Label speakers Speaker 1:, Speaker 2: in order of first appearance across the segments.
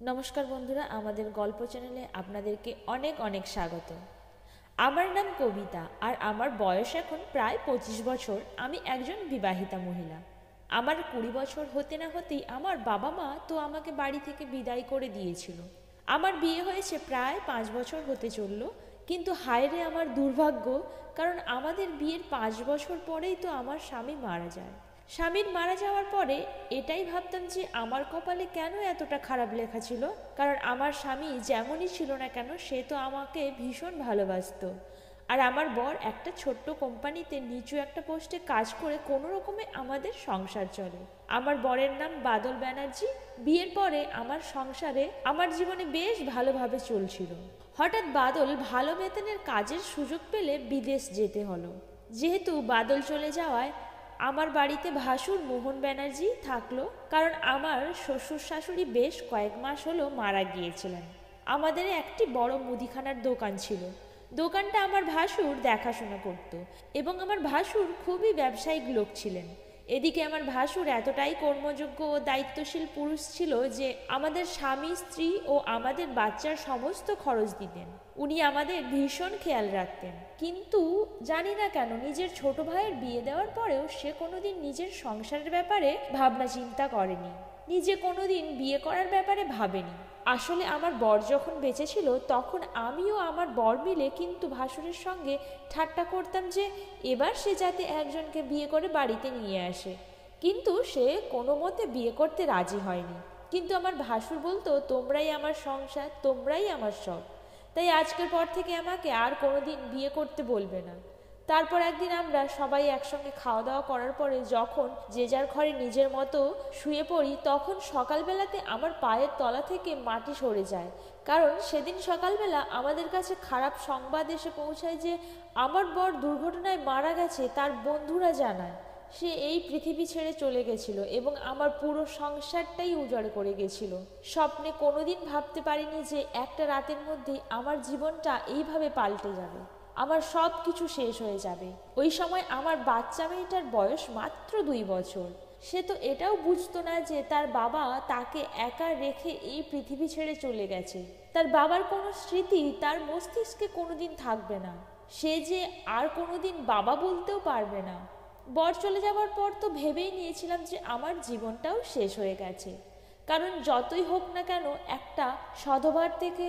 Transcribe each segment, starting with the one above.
Speaker 1: নমস্কার বন্ধুরা, আমাদের গল্প চ্যানেলে আপনাদেরকে অনেক অনেক স্বাগত। আমার নাম কবিতা আর আমার বয়স এখন প্রায় 25 বছর। আমি একজন বিবাহিতা মহিলা। আমার 20 বছর হতে না হতেই আমার বাবা মা তো আমাকে বাড়ি থেকে বিদায় করে দিয়েছিল। আমার বিয়ে হয়েছে প্রায় 5 বছর হতে চললো, কিন্তু হায়রে আমার দুর্ভাগ্য, কারণ আমাদের বিয়ের 5 বছর পরেই তো আমার স্বামী মারা যায়। স্বামীর মারা যাওয়ার পরে এটাই ভাবতাম যে আমার কপালে কেন এতটা খারাপ লেখা ছিল, কারণ আমার স্বামী যেমনই ছিল না কেন সে তো আমাকে ভীষণ ভালোবাসতো। আর আমার বর একটা ছোট্ট কোম্পানিতে নিচু একটা পোস্টে কাজ করে কোনো রকমে আমাদের সংসার চলে। আমার বরের নাম বাদল ব্যানার্জি। বিয়ের পরে আমার সংসারে আমার জীবনে বেশ ভালোভাবে চলছিল। হঠাৎ বাদল ভালো বেতনের কাজের সুযোগ পেলে বিদেশ যেতে হলো। যেহেতু বাদল চলে যাওয়ায় আমার বাড়িতে ভাসুর মোহন ব্যানার্জি থাকলো, কারণ আমার শ্বশুর শাশুড়ি বেশ কয়েক মাস হলো মারা গিয়েছিলেন। আমাদের একটি বড় মুদিখানার দোকান ছিল। দোকানটা আমার ভাসুর দেখাশোনা করত এবং আমার ভাসুর খুবই ব্যবসায়িক লোক ছিলেন। এদিকে আমার ভাসুর এতটাই কর্মযোগ্য ও দায়িত্বশীল পুরুষ ছিল যে আমাদের স্বামী স্ত্রী ও আমাদের বাচ্চার সমস্ত খরচ দিতেন। উনি আমাদের ভীষণ খেয়াল রাখতেন। কিন্তু জানি না কেন নিজের ছোট ভাইয়ের বিয়ে দেওয়ার পরেও সে কোনোদিন নিজের সংসারের ব্যাপারে ভাবনা চিন্তা করেনি, নিজে কোনোদিন বিয়ে করার ব্যাপারে ভাবেনি। আসলে আমার বর যখন বেঁচে ছিল তখন আমিও আমার বর মিলে কিন্তু ভাসুরের সঙ্গে ঠাট্টা করতাম যে এবার সে যাতে একজনকে বিয়ে করে বাড়িতে নিয়ে আসে, কিন্তু সে কোনো মতে বিয়ে করতে রাজি হয়নি। কিন্তু আমার ভাসুর বলতো, তোমরাই আমার সংসার, তোমরাই আমার সব, তাই আজকের পর থেকে আমাকে আর কোনোদিন বিয়ে করতে বলবে না। তারপর একদিন আমরা সবাই একসঙ্গে খাওয়া দাওয়া করার পরে যখন যে যার ঘরে নিজের মতো শুয়ে পড়ি, তখন সকালবেলাতে আমার পায়ের তলা থেকে মাটি সরে যায়, কারণ সেদিন সকালবেলা আমাদের কাছে খারাপ সংবাদ এসে পৌঁছায় যে আমার বর দুর্ঘটনায় মারা গেছে। তার বন্ধুরা জানায় সে এই পৃথিবী ছেড়ে চলে গেছিল এবং আমার পুরো সংসারটাই উজাড় করে গেছিল। স্বপ্নে কোনোদিন ভাবতে পারিনি যে একটা রাতের মধ্যেই আমার জীবনটা এইভাবে পাল্টে যাবে, আমার সব কিছু শেষ হয়ে যাবে। ওই সময় আমার বাচ্চা মেয়েটার বয়স মাত্র 2 বছর। সে তো এটাও বুঝতো না যে তার বাবা তাকে একা রেখে এই পৃথিবী ছেড়ে চলে গেছে। তার বাবার কোনো স্মৃতি তার মস্তিষ্কে কোনোদিন থাকবে না, সে যে আর কোনোদিন বাবা বলতেও পারবে না। বর চলে যাওয়ার পর তো ভেবেই নিয়েছিলাম যে আমার জীবনটাও শেষ হয়ে গেছে, কারণ যতই হোক না কেন একটা সধবার থেকে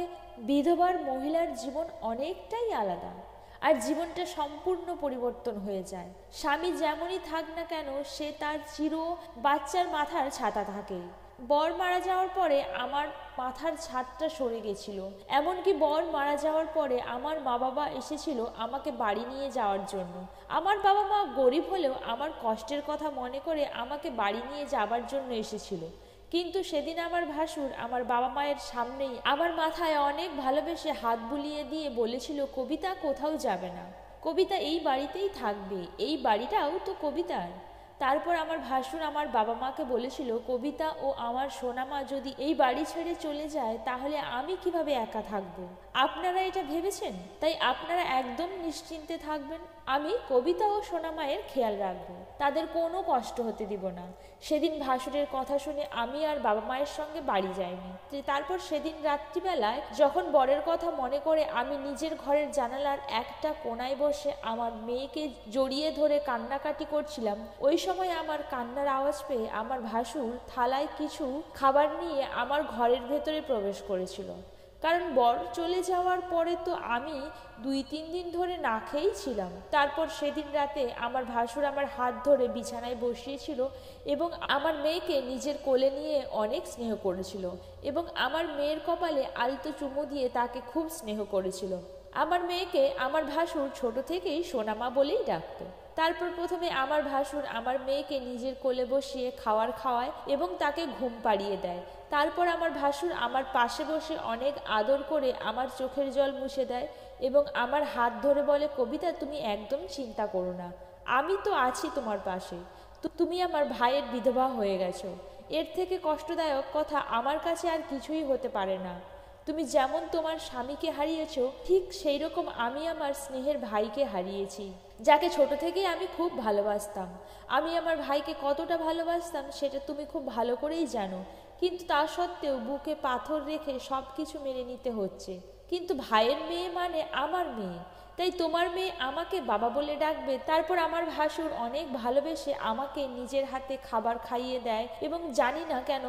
Speaker 1: বিধবার মহিলার জীবন অনেকটাই আলাদা, আর জীবনটা সম্পূর্ণ পরিবর্তন হয়ে যায়। স্বামী যেমনই থাক না কেন সে তার চির বাচ্চার মাথার ছাতা থাকে। বর মারা যাওয়ার পরে আমার মাথার ছাদটা সরে গেছিল। এমনকি বর মারা যাওয়ার পরে আমার মা বাবা এসেছিল আমাকে বাড়ি নিয়ে যাওয়ার জন্য। আমার বাবা মা গরিব হলেও আমার কষ্টের কথা মনে করে আমাকে বাড়ি নিয়ে যাবার জন্য এসেছিল। কিন্তু সেদিন আমার ভাসুর আমার বাবা মায়ের সামনেই আমার মাথায় অনেক ভালোবেসে হাত বুলিয়ে দিয়ে বলেছিল, কবিতা কোথাও যাবে না, কবিতা এই বাড়িতেই থাকবে, এই বাড়িটাও তো কবিতার। তারপর আমার ভাসুর আমার বাবা মাকে বলেছিল, কবিতা ও আমার সোনামা যদি এই বাড়ি ছেড়ে চলে যায় তাহলে আমি কিভাবে একা থাকবো। আপনারা এটা ভেবেছেন, তাই আপনারা একদম নিশ্চিন্তে থাকবেন। আমি কবিতা ও সোনামায়ের খেয়াল রাখবো, তাদের কোনো কষ্ট হতে দিব না। সেদিন ভাসুরের কথা শুনে আমি আর বাবা মায়ের সঙ্গে বাড়ি যাইনি। তারপর সেদিন রাত্রিবেলায় যখন বরের কথা মনে করে আমি নিজের ঘরের জানালার একটা কোণায় বসে আমার মেয়েকে জড়িয়ে ধরে কান্নাকাটি করছিলাম, ওই সময় আমার কান্নার আওয়াজ পেয়ে আমার ভাসুর থালায় কিছু খাবার নিয়ে আমার ঘরের ভেতরে প্রবেশ করেছিল। কারণ বর চলে যাওয়ার পরে তো আমি 2-3 দিন ধরে না খেয়েই ছিলাম। তারপর সেদিন রাতে আমার ভাসুর আমার হাত ধরে বিছানায় বসিয়েছিল এবং আমার মেয়েকে নিজের কোলে নিয়ে অনেক স্নেহ করেছিল এবং আমার মেয়ের কপালে আলতো চুমু দিয়ে তাকে খুব স্নেহ করেছিল। আমার মেয়েকে আমার ভাসুর ছোট থেকেই সোনামা বলেই ডাকতো। তারপর প্রথমে আমার ভাসুর আমার মেয়েকে নিজের কোলে বসিয়ে খাওয়ার খাওয়ায় এবং তাকে ঘুম পাড়িয়ে দেয়। তারপর আমার ভাসুর আমার পাশে বসে অনেক আদর করে আমার চোখের জল মুছে দেয় এবং আমার হাত ধরে বলে, কবিতা তুমি একদম চিন্তা করো না, আমি তো আছি তোমার পাশে, তুমি আমার ভাইয়ের বিধবা হয়ে গেছো, এর থেকে কষ্টদায়ক কথা আমার কাছে আর কিছুই হতে পারে না। তুমি যেমন তোমার স্বামীকে হারিয়েছো ঠিক সেই রকম আমি আমার স্নেহের ভাইকে হারিয়েছি, যাকে ছোট থেকেই আমি খুব ভালোবাসতাম। আমি আমার ভাইকে কতটা ভালোবাসতাম সেটা তুমি খুব ভালো করেই জানো, কিন্তু তা সত্ত্বেও বুকে পাথর রেখে সব কিছু মেনে নিতে হচ্ছে। কিন্তু ভাইয়ের মেয়ে মানে আমার মেয়ে, তাই তোমার মেয়ে আমাকে বাবা বলে ডাকবে। তারপর আমার ভাসুর অনেক ভালোবেসে আমাকে নিজের হাতে খাবার খাইয়ে দেয়, এবং জানি না কেন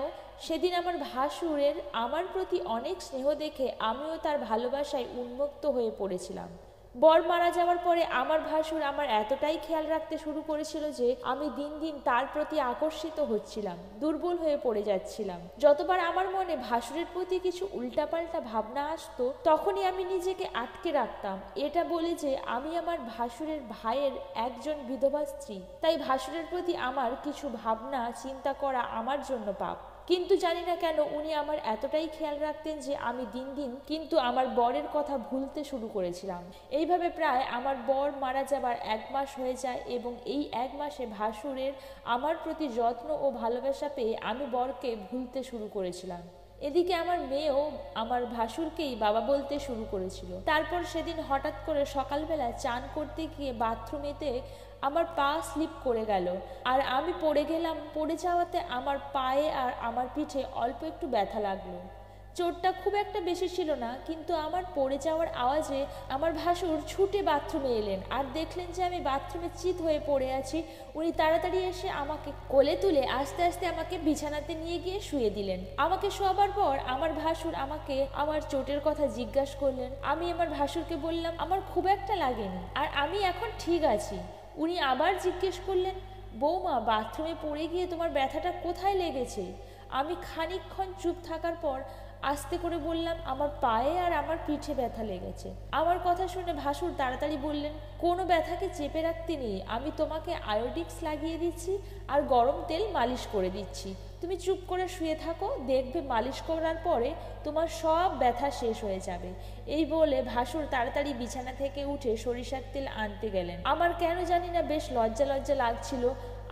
Speaker 1: সেদিন আমার ভাসুরের আমার প্রতি অনেক স্নেহ দেখে আমিও তার ভালোবাসায় উন্মুক্ত হয়ে পড়েছিলাম। বর মারা যাওয়ার পরে আমার ভাসুর আমার এতটাই খেয়াল রাখতে শুরু করেছিল যে আমি দিন দিন তার প্রতি আকর্ষিত হচ্ছিলাম, দুর্বল হয়ে পড়ে যাচ্ছিলাম। যতবার আমার মনে ভাসুরের প্রতি কিছু উল্টাপাল্টা ভাবনা আসতো, তখনই আমি নিজেকে আটকে রাখতাম, এটা বলে যে আমি আমার ভাসুরের ভাইয়ের একজন বিধবা স্ত্রী, তাই ভাসুরের প্রতি আমার কিছু ভাবনা চিন্তা করা আমার জন্য পাপ। কিন্তু জানি না কেন উনি আমার এতটাই খেয়াল রাখতেন যে আমি দিন দিন কিন্তু আমার বরের কথা ভুলতে শুরু করেছিলাম। এইভাবে প্রায় আমার বর মারা যাবার 1 মাস হয়ে যায়, এবং এই 1 মাসে ভাসুরের আমার প্রতি যত্ন ও ভালোবাসা পেয়ে আমি বরকে ভুলতে শুরু করেছিলাম। এদিকে আমার মেয়েও আমার ভাসুরকেই বাবা বলতে শুরু করেছিল। তারপর সেদিন হঠাৎ করে সকালবেলা চান করতে গিয়ে বাথরুমেতে আমার পা স্লিপ করে গেল, আর আমি পড়ে গেলাম। পড়ে যাওয়াতে আমার পায়ে আর আমার পিঠে অল্প একটু ব্যথা লাগলো। চোটটা খুব একটা বেশি ছিল না, কিন্তু আমার পড়ে যাওয়ার আওয়াজে আমার ভাসুর ছুটে বাথরুমে এলেন, আর দেখলেন যে আমি বাথরুমে চিত হয়ে পড়ে আছি। উনি তাড়াতাড়ি এসে আমাকে কোলে তুলে আস্তে আস্তে আমাকে বিছানাতে নিয়ে গিয়ে শুয়ে দিলেন। আমাকে শোয়াবার পর আমার ভাসুর আমাকে আমার চোটের কথা জিজ্ঞাসা করলেন। আমি আমার ভাসুরকে বললাম আমার খুব একটা লাগেনি, আর আমি এখন ঠিক আছি। উনি আবার জিজ্ঞেস করলেন, বৌমা, বাথরুমে পড়ে গিয়ে তোমার ব্যথাটা কোথায় লেগেছে? আমি খানিকক্ষণ চুপ থাকার পর আস্তে করে বললাম, আমার পায়ে আর আমার পিঠে ব্যথা লেগেছে। আমার কথা শুনে ভাসুর তাড়াতাড়ি বললেন, কোনো ব্যথাকে চেপে রাখতে নেই, আমি তোমাকে আয়োডিক্স লাগিয়ে দিচ্ছি আর গরম তেল মালিশ করে দিচ্ছি। তুমি চুপ করে শুয়ে থাকো, দেখবে মালিশ করার পরে তোমার সব ব্যথা শেষ হয়ে যাবে। এই বলে ভাসুর তাড়াতাড়ি বিছানা থেকে উঠে সরিষার তেল আনতে গেলেন। আমার কেন জানি না বেশ লজ্জা লজ্জা লাগছিল,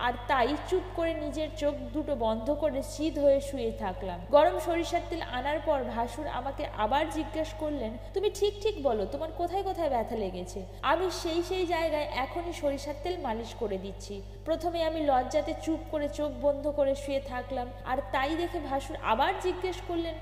Speaker 1: আর তাই চুপ করে নিজের চোখ দুটো বন্ধ করে সিধ হয়ে শুয়ে থাকলাম। গরম সরিষার তেল আনার পর ভাসুর আমাকে আবার জিজ্ঞেস করলেন, তুমি ঠিক ঠিক বলো, তোমার কোথায় কোথায় ব্যথা লেগেছে? আমি সেই জায়গায় এখনই সরিষার তেল মালিশ করে দিচ্ছি। প্রথমে আমি লজ্জাতে চুপ করে চোখ বন্ধ করে শুয়ে থাকলাম, আর তাই দেখে ভাসুর আবার জিজ্ঞেস করলেন,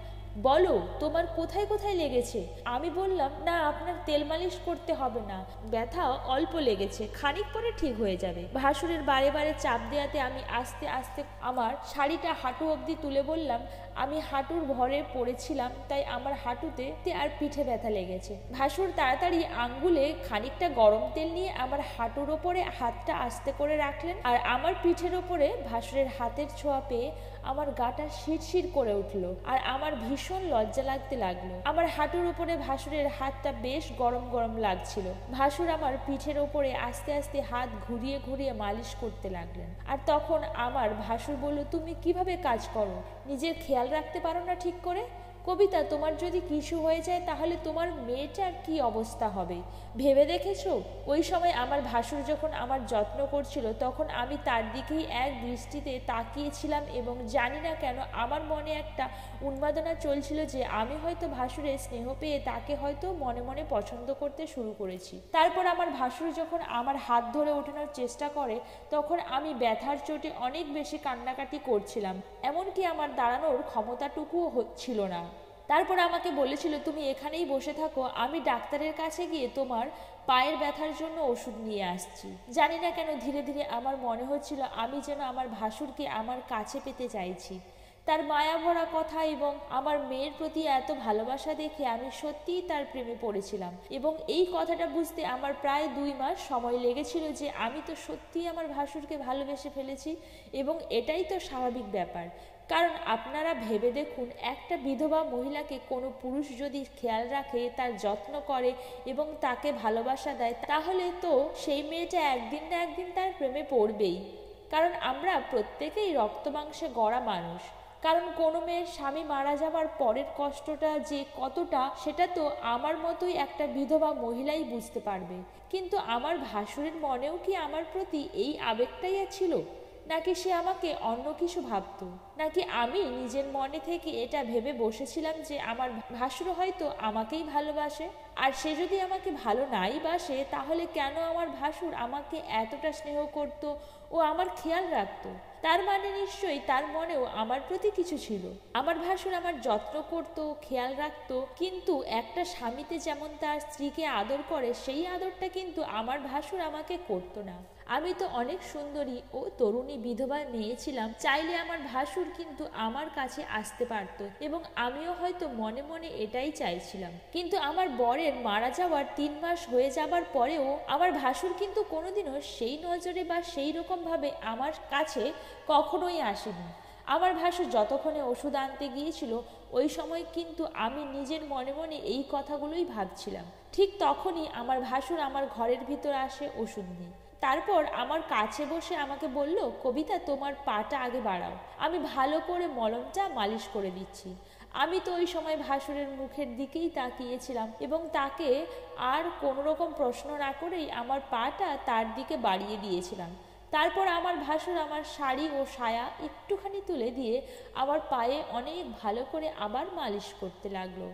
Speaker 1: বলো তোমার কোথায় কোথায় লেগেছে? আমি বললাম, না, আপনার তেল মালিশ করতে হবে না, ব্যথা অল্প লেগেছে, খানিক পরে ঠিক হয়ে যাবে। ভাসুরের বারে বারে চাপ দেওয়াতে আমি আস্তে আস্তে আমার শাড়িটা হাঁটু অবধি তুলে বললাম, আমি হাঁটুর ভরে পড়েছিলাম, তাই আমার হাঁটুতে আর পিঠে ব্যথা লেগেছে। ভাসুর তাড়াতাড়ি আঙ্গুলে খানিকটা গরম তেল নিয়ে আমার হাঁটুর ওপরে হাতটা আস্তে করে রাখলেন, আর আমার পিঠের ওপরে ভাসুরের হাতের ছোঁয়া পেয়ে আমার গাটা শিরশির করে উঠলো, আর আমার ভীষণ লজ্জা লাগতে লাগলো। আমার হাঁটুর উপরে ভাসুরের হাতটা বেশ গরম গরম লাগছিল। ভাসুর আমার পিঠের ওপরে আস্তে আস্তে হাত ঘুরিয়ে ঘুরিয়ে মালিশ করতে লাগলেন। আর তখন আমার ভাসুর বলল, তুমি কিভাবে কাজ করো? নিজের খেয়াল রাখতে পারো না ঠিক করে? কবিতা, তোমার যদি কিছু হয়ে যায় তাহলে তোমার মেয়েটার কি অবস্থা হবে ভেবে দেখেছো? ওই সময় আমার ভাসুর যখন আমার যত্ন করছিল, তখন আমি তার দিকেই এক দৃষ্টিতে তাকিয়েছিলাম, এবং জানি না কেন আমার মনে একটা উন্মাদনা চলছিল যে আমি হয়তো ভাসুরের স্নেহ পেয়ে তাকে হয়তো মনে মনে পছন্দ করতে শুরু করেছি। তারপর আমার ভাসুর যখন আমার হাত ধরে ওঠানোর চেষ্টা করে, তখন আমি ব্যথার চোটে অনেক বেশি কান্নাকাটি করছিলাম, এমনকি আমার দাঁড়ানোর ক্ষমতাটুকুও হচ্ছিল না। তারপর আমাকে বলেছিল, তুমি এখানেই বসে থাকো, আমি ডাক্তারের কাছে গিয়ে তোমার পায়ের ব্যথার জন্য ওষুধ নিয়ে আসছি। জানি না কেন ধীরে ধীরে আমার মনে হচ্ছিল আমি যেন আমার ভাসুরকে আমার কাছে পেতে চাইছি। তার মায়া ভরা কথা এবং আমার মেয়ের প্রতি এত ভালোবাসা দেখে আমি সত্যিই তার প্রেমে পড়েছিলাম, এবং এই কথাটা বুঝতে আমার প্রায় 2 মাস সময় লেগেছিল যে আমি তো সত্যিই আমার ভাসুরকে ভালোবেসে ফেলেছি, এবং এটাই তো স্বাভাবিক ব্যাপার। কারণ আপনারা ভেবে দেখুন, একটা বিধবা মহিলাকে কোনো পুরুষ যদি খেয়াল রাখে, তার যত্ন করে এবং তাকে ভালোবাসা দেয়, তাহলে তো সেই মেয়েটা একদিন না একদিন তার প্রেমে পড়বেই। কারণ আমরা প্রত্যেকেই রক্ত মাংসে গড়া মানুষ। কারণ কোনো মেয়ের স্বামী মারা যাবার পরের কষ্টটা যে কতটা, সেটা তো আমার মতোই একটা বিধবা মহিলাই বুঝতে পারবে। কিন্তু আমার ভাসুরের মনেও কি আমার প্রতি এই আবেগটাই ছিল, নাকি সে আমাকে অন্য কিছু ভাবত? নাকি আমি নিজের মনে থেকে এটা ভেবে বসেছিলাম যে আমার ভাসুর হয়তো আমাকেই ভালোবাসে, আর সে যদি আমাকে ভালো নাই বাসে, তাহলে কেন আমার ভাসুর আমাকে এতটা স্নেহ করত ও আমার খেয়াল রাখত? তার মানে নিশ্চয়ই তার মনেও আমার প্রতি কিছু ছিল। আমার ভাসুর আমার যত্ন করত, খেয়াল রাখতো, কিন্তু একটা স্বামীতে যেমন তার স্ত্রীকে আদর করে সেই আদরটা কিন্তু আমার ভাসুর আমাকে করতো না। আমি তো অনেক সুন্দরী ও তরুণী বিধবা মেয়ে ছিলাম, চাইলে আমার ভাসুর কিন্তু আমার কাছে আসতে পারত এবং আমিও হয়তো মনে মনে এটাই চাইছিলাম। কিন্তু আমার বরের মারা যাওয়ার 3 মাস হয়ে যাবার পরেও আমার ভাসুর কিন্তু কোনোদিনও সেই নজরে বা সেই রকমভাবে আমার কাছে কখনোই আসেনি। আমার ভাসুর যতক্ষণে ওষুধ আনতে গিয়েছিল ওই সময় কিন্তু আমি নিজের মনে মনে এই কথাগুলোই ভাবছিলাম। ঠিক তখনই আমার ভাসুর আমার ঘরের ভিতর আসে ওষুধ নিয়ে। তারপর আমার কাছে বসে আমাকে বলল, কবিতা তোমার পাটা আগে বাড়াও, আমি ভালো করে মলমটা মালিশ করে দিচ্ছি। আমি তো ওই সময় ভাসুরের মুখের দিকেই তাকিয়েছিলাম এবং তাকে আর কোনো রকম প্রশ্ন না করেই আমার পাটা তার দিকে বাড়িয়ে দিয়েছিলাম। তারপর আমার ভাসুর আমার শাড়ি ও সায়া একটুখানি তুলে দিয়ে আমার পায়ে অনেক ভালো করে আবার মালিশ করতে লাগলো।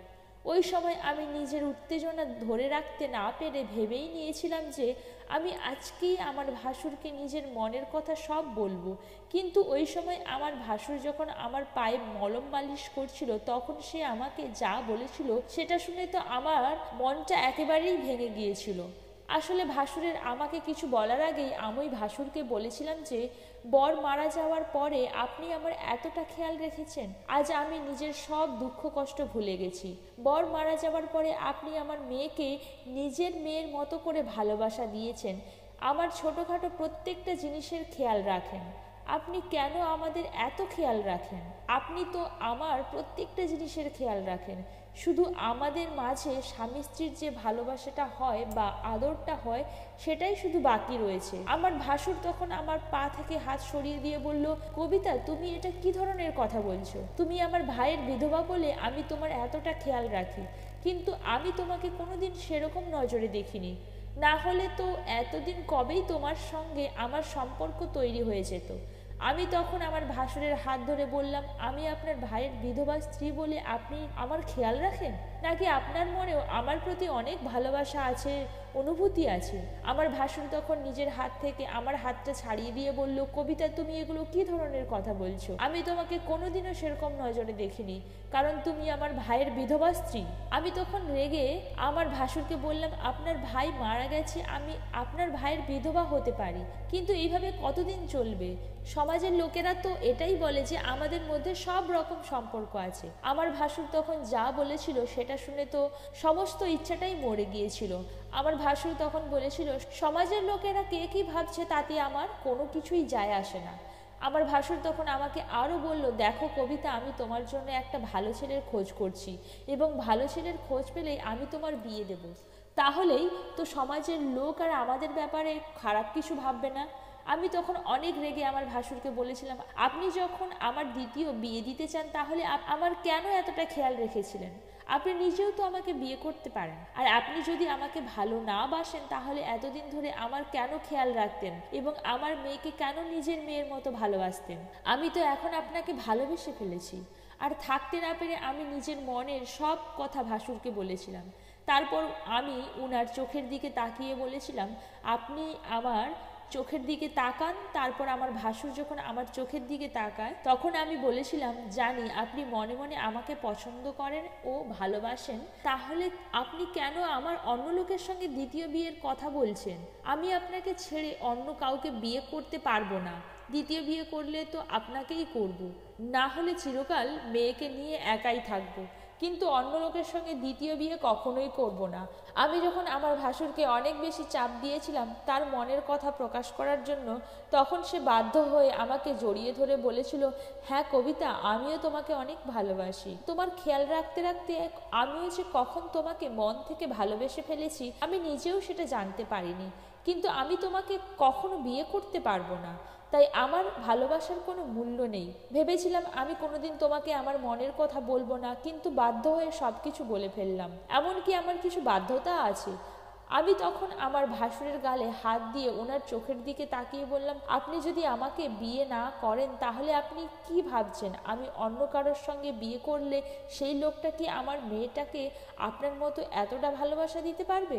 Speaker 1: ওই সময় আমি নিজের উত্তেজনা ধরে রাখতে না পেরে ভেবেই নিয়েছিলাম যে আমি আজকেই আমার ভাসুরকে নিজের মনের কথা সব বলবো। কিন্তু ওই সময় আমার ভাসুর যখন আমার পায়ে মলম মালিশ করছিল তখন সে আমাকে যা বলেছিল সেটা শুনে তো আমার মনটা একেবারেই ভেঙে গিয়েছিল। আসলে ভাসুরের আমাকে কিছু বলার আগেই আমি ভাসুরকে বলেছিলাম যে বর মারা যাওয়ার পরে আপনি আমার এতটা খেয়াল রেখেছেন, আজ আমি নিজের সব দুঃখ কষ্ট ভুলে গেছি। বর মারা যাওয়ার পরে আপনি আমার মেয়েকে নিজের মেয়ের মতো করে ভালোবাসা দিয়েছেন, আমার ছোটোখাটো প্রত্যেকটা জিনিসের খেয়াল রাখেন। আপনি কেন আমাদের এত খেয়াল রাখেন? আপনি তো আমার প্রত্যেকটা জিনিসের খেয়াল রাখেন, শুধু আমাদের মাঝে স্বামী স্ত্রীর যে ভালোবাসাটা হয় বা আদরটা হয় সেটাই শুধু বাকি রয়েছে। আমার ভাসুর তখন আমার পা থেকে হাত সরিয়ে দিয়ে বলল, কবিতা তুমি এটা কি ধরনের কথা বলছো? তুমি আমার ভাইয়ের বিধবা বলে আমি তোমার এতটা খেয়াল রাখি, কিন্তু আমি তোমাকে কোনোদিন সেরকম নজরে দেখিনি। না হলে তো এতদিন কবেই তোমার সঙ্গে আমার সম্পর্ক তৈরি হয়ে যেত। আমি তখন আমার ভাসুরের হাত ধরে বললাম, আমি আপনার ভাইয়ের বিধবা স্ত্রী বলে আপনি আমার খেয়াল রাখেন, নাকি আপনার মনেও আমার প্রতি অনেক ভালোবাসা আছে, অনুভূতি আছে? আমার ভাসুর তখন নিজের হাত থেকে আমার হাতটা ছাড়িয়ে দিয়ে বলল, কবিতা তুমি এগুলো কি ধরনের কথা বলছো? আমি তোমাকে কোনোদিনও সেরকম নজরে দেখিনি, কারণ তুমি আমার ভাইয়ের বিধবা স্ত্রী। আমি তখন রেগে আমার ভাসুরকে বললাম, আপনার ভাই মারা গেছে, আমি আপনার ভাইয়ের বিধবা হতে পারি, কিন্তু এইভাবে কতদিন চলবে? সমাজের লোকেরা তো এটাই বলে যে আমাদের মধ্যে সব রকম সম্পর্ক আছে। আমার ভাসুর তখন যা বলেছিল সেটা শুনে তো সমস্ত ইচ্ছাটাই মরে গিয়েছিল। আমার ভাসুর তখন বলেছিল, সমাজের লোকেরা কে কী ভাবছে তাতে আমার কোনো কিছুই যায় আসে না। আমার ভাসুর তখন আমাকে আরও বলল, দেখো কবিতা, আমি তোমার জন্য একটা ভালো ছেলের খোঁজ করছি এবং ভালো ছেলের খোঁজ পেলেই আমি তোমার বিয়ে দেব, তাহলেই তো সমাজের লোক আর আমাদের ব্যাপারে খারাপ কিছু ভাববে না। আমি তখন অনেক রেগে আমার ভাসুরকে বলেছিলাম, আপনি যখন আমার দ্বিতীয় বিয়ে দিতে চান তাহলে আমার কেন এতটা খেয়াল রেখেছিলেন? আপনি নিজেও তো আমাকে বিয়ে করতে পারেন, আর আপনি যদি আমাকে ভালো না বাসেন তাহলে এতদিন ধরে আমার কেন খেয়াল রাখতেন এবং আমার মেয়েকে কেন নিজের মেয়ের মতো ভালোবাসতেন? আমি তো এখন আপনাকে ভালোবেসে ফেলেছি। আর থাকতে না পেরে আমি নিজের মনের সব কথা ভাসুরকে বলেছিলাম। তারপর আমি উনার চোখের দিকে তাকিয়ে বলেছিলাম, আপনি আমার চোখের দিকে তাকান। তারপর আমার ভাসুর যখন আমার চোখের দিকে তাকায় তখন আমি বলেছিলাম, জানি আপনি মনে মনে আমাকে পছন্দ করেন ও ভালোবাসেন, তাহলে আপনি কেন আমার অন্য লোকের সঙ্গে দ্বিতীয় বিয়ের কথা বলছেন? আমি আপনাকে ছেড়ে অন্য কাউকে বিয়ে করতে পারবো না। দ্বিতীয় বিয়ে করলে তো আপনাকেই করব, না হলে চিরকাল মেয়েকে নিয়ে একাই থাকবো, কিন্তু অন্য লোকের সঙ্গে দ্বিতীয় বিয়ে কখনোই করব না। আমি যখন আমার ভাসুরকে অনেক বেশি চাপ দিয়েছিলাম তার মনের কথা প্রকাশ করার জন্য, তখন সে বাধ্য হয়ে আমাকে জড়িয়ে ধরে বলেছিল, হ্যাঁ কবিতা, আমিও তোমাকে অনেক ভালোবাসি। তোমার খেয়াল রাখতে রাখতে আমিও যে কখন তোমাকে মন থেকে ভালোবেসে ফেলেছি আমি নিজেও সেটা জানতে পারিনি, কিন্তু আমি তোমাকে কখনো বিয়ে করতে পারবো না, তাই আমার ভালোবাসার কোনো মূল্য নেই। ভেবেছিলাম আমি কোনোদিন তোমাকে আমার মনের কথা বলবো না, কিন্তু বাধ্য হয়ে সব কিছু বলে ফেললাম। এমনকি আমার কিছু বাধ্যতা আছে। আমি তখন আমার ভাসুরের গালে হাত দিয়ে ওনার চোখের দিকে তাকিয়ে বললাম, আপনি যদি আমাকে বিয়ে না করেন তাহলে আপনি কি ভাবছেন আমি অন্য কারোর সঙ্গে বিয়ে করলে সেই লোকটা কি আমার মেয়েটাকে আপনার মতো এতটা ভালোবাসা দিতে পারবে?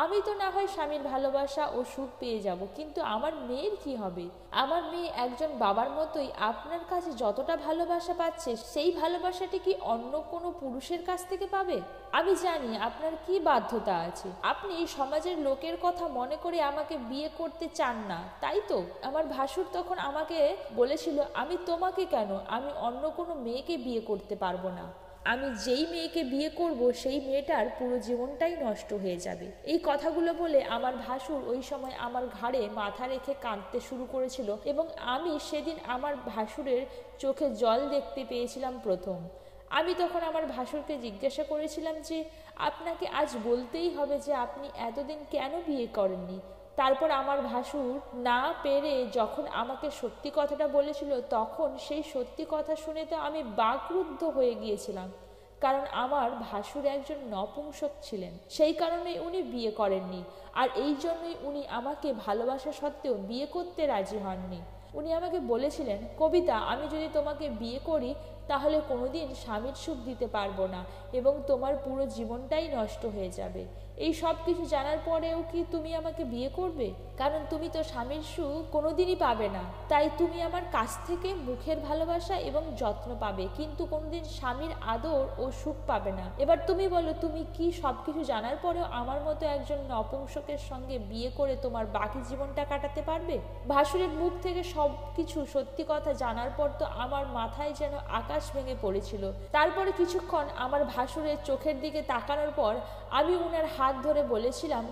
Speaker 1: আমি তো না হয় স্বামীর ভালোবাসা ও সুখ পেয়ে যাব, কিন্তু আমার মেয়ের কি হবে? আমার মেয়ে একজন বাবার মতোই আপনার কাছে যতটা ভালোবাসা পাচ্ছে, সেই ভালোবাসাটি কি অন্য কোনো পুরুষের কাছ থেকে পাবে? আমি জানি আপনার কি বাধ্যতা আছে, আপনি সমাজের লোকের কথা মনে করে আমাকে বিয়ে করতে চান না, তাই তো? আমার ভাসুর তখন আমাকে বলেছিল, আমি তোমাকে কেন, আমি অন্য কোনো মেয়েকে বিয়ে করতে পারবো না। আমি যেই মেয়েকে বিয়ে করব সেই মেয়েটার পুরো জীবনটাই নষ্ট হয়ে যাবে। এই কথাগুলো বলে আমার ভাসুর ওই সময় আমার ঘাড়ে মাথা রেখে কাঁদতে শুরু করেছিল, এবং আমি সেদিন আমার ভাসুরের চোখে জল দেখতে পেয়েছিলাম প্রথম। আমি তখন আমার ভাসুরকে জিজ্ঞাসা করেছিলাম যে, আপনাকে আজ বলতেই হবে যে আপনি এতদিন কেন বিয়ে করেননি? তারপর আমার ভাসুর না পেরে যখন আমাকে সত্যি কথাটা বলেছিল, তখন সেই সত্যি কথা শুনে তো আমি বাকরুদ্ধ হয়ে গিয়েছিলাম। কারণ আমার ভাসুর একজন নপুংসক ছিলেন, সেই কারণে উনি বিয়ে করেননি, আর এই জন্যই উনি আমাকে ভালোবাসা সত্ত্বেও বিয়ে করতে রাজি হননি। উনি আমাকে বলেছিলেন, কবিতা, আমি যদি তোমাকে বিয়ে করি তাহলে কোনোদিন স্বামীর সুখ দিতে পারবো না, এবং তোমার পুরো জীবনটাই নষ্ট হয়ে যাবে। এই সব কিছু জানার পরেও কি তুমি আমাকে বিয়ে করবে? কারণ তুমি তো স্বামীর সুখ কোনোদিনই পাবে না, তাই তুমি আমার কাছ থেকে মুখের ভালোবাসা এবং যত্ন পাবে, কিন্তু কোনোদিন স্বামীর আদর ও সুখ পাবে না। এবার তুমি বলো, তুমি কি সব কিছু জানার পরেও আমার মতো একজন নপুংসকের সঙ্গে বিয়ে করে তোমার বাকি জীবনটা কাটাতে পারবে? ভাসুরের মুখ থেকে সব কিছু সত্যি কথা জানার পর তো আমার মাথায় যেন আকাশ ভেঙে পড়েছিল। তারপরে কিছুক্ষণ আমার ভাসুরের চোখের দিকে তাকানোর পর আমি ওনার হাত ধরে বলেছিলাম,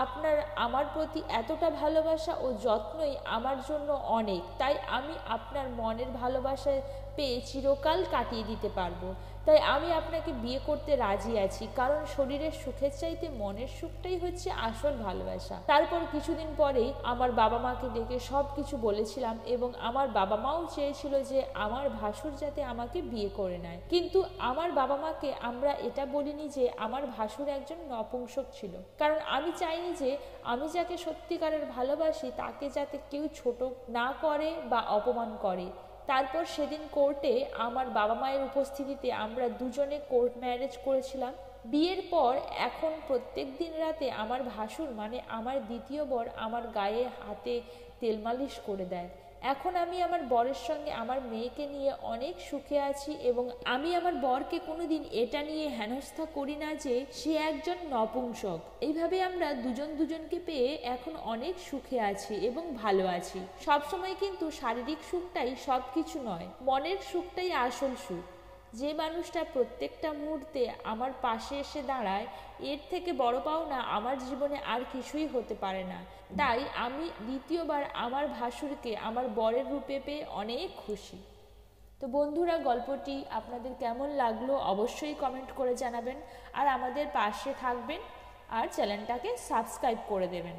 Speaker 1: আপনার আমার প্রতি এতটা ভালোবাসা ও যত্নই আমার জন্য অনেক, তাই আমি আপনার মনের ভালোবাসা পেয়ে চিরকাল কাটিয়ে দিতে পারবো। তাই আমি আপনাকে বিয়ে করতে রাজি আছি, কারণ শরীরের সুখের চাইতে মনের সুখটাই হচ্ছে আসল ভালোবাসা। তারপর কিছুদিন পরেই আমার বাবা মাকে ডেকে সব কিছু বলেছিলাম, এবং আমার বাবা মাও চেয়েছিল যে আমার ভাসুর যাতে আমাকে বিয়ে করে নেয়, কিন্তু আমার বাবা মাকে আমরা এটা বলিনি যে আমার ভাসুর একজন নপুংসক ছিল, কারণ আমি চাইনি যে আমি যাকে সত্যিকারের ভালোবাসি তাকে যাতে কেউ ছোট না করে বা অপমান করে। তারপর সেদিন কোর্টে আমার বাবা মায়ের উপস্থিতিতে আমরা দুজনে কোর্ট ম্যারেজ করেছিলাম। বিয়ের পর এখন প্রত্যেক দিন রাতে আমার ভাসুর মানে আমার দ্বিতীয় বর আমার গায়ে হাতে তেল মালিশ করে দেয়। এখন আমি আমার বরের সঙ্গে আমার মেয়েকে নিয়ে অনেক সুখে আছি, এবং আমি আমার বরকে কোনোদিন এটা নিয়ে হেনস্থা করি না যে সে একজন নপুংসক। এইভাবে আমরা দুজন দুজনকে পেয়ে এখন অনেক সুখে আছি এবং ভালো আছি। সবসময় কিন্তু শারীরিক সুখটাই সব কিছু নয়, মনের সুখটাই আসল সুখ। যে মানুষটা প্রত্যেকটা মুহূর্তে আমার পাশে এসে দাঁড়ায়, এর থেকে বড় পাওনা আমার জীবনে আর কিছুই হতে পারে না। তাই আমি দ্বিতীয়বার আমার ভাসুরকে আমার বরের রূপে পেয়ে অনেক খুশি। তো বন্ধুরা, গল্পটি আপনাদের কেমন লাগলো অবশ্যই কমেন্ট করে জানাবেন, আর আমাদের পাশে থাকবেন, আর চ্যানেলটাকে সাবস্ক্রাইব করে দেবেন।